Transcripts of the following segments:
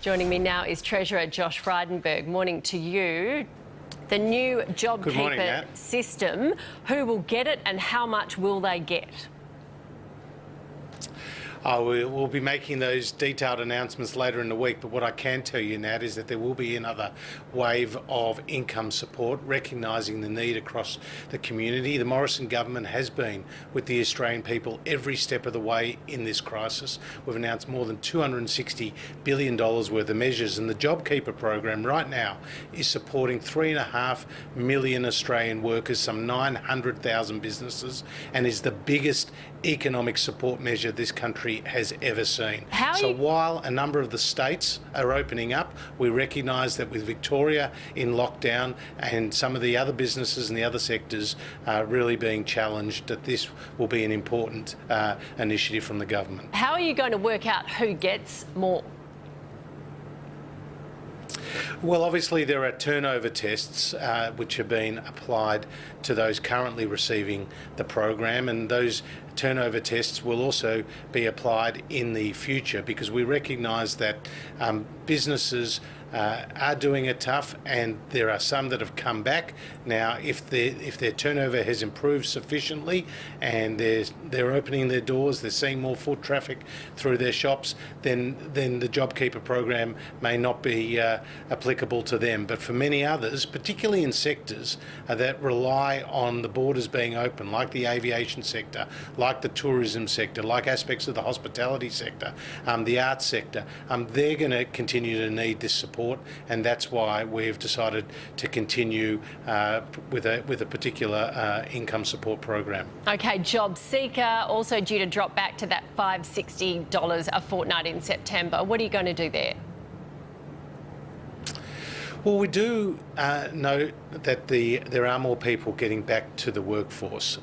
Joining me now is Treasurer Josh FRYDENBERG. Morning to you. The new JobKeeper system, who will get it and how much will they get? We'll be making those detailed announcements later in the week, but what I can tell you, Nat, is that there will be another wave of income support, recognising the need across the community. The Morrison government has been with the Australian people every step of the way in this crisis. We've announced more than $260 billion worth of measures, and the JobKeeper program right now is supporting 3.5 million Australian workers, some 900,000 businesses, and is the biggest economic support measure this country has ever seen. While a number of the states are opening up, we recognise that with Victoria in lockdown and some of the other businesses and the other sectors really being challenged, that this will be an important initiative from the government. How are you going to work out who gets more? Well, obviously there are turnover tests which have been applied to those currently receiving the program, and those turnover tests will also be applied in the future, because we recognise that businesses are doing it tough, and there are some that have come back. Now, if their turnover has improved sufficiently and they're opening their doors, they're seeing more foot traffic through their shops, then the JobKeeper program may not be applicable to them. But for many others, particularly in sectors that rely on the borders being open, like the aviation sector, like the tourism sector, like aspects of the hospitality sector, the arts sector, they're going to continue to need this support. And that's why we've decided to continue with a particular income support program. Okay, JobSeeker also due to drop back to that $560 a fortnight in September. What are you going to do there? Well, we do know that there are more people getting back to the workforce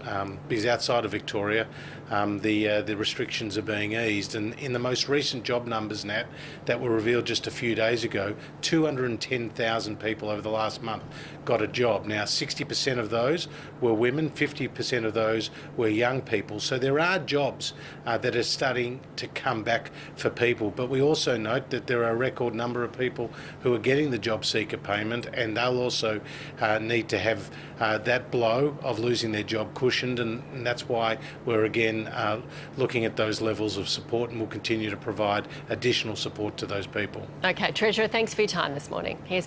because outside of Victoria, the restrictions are being eased. And in the most recent job numbers, Nat, that were revealed just a few days ago, 210,000 people over the last month got a job. Now, 60% of those were women, 50% of those were young people. So there are jobs that are starting to come back for people. But we also note that there are a record number of people who are getting the JobSeeker payment, and they'll also need to have that blow of losing their job cushioned, and that's why we're again looking at those levels of support, and we'll continue to provide additional support to those people. Okay, Treasurer, thanks for your time this morning. Here's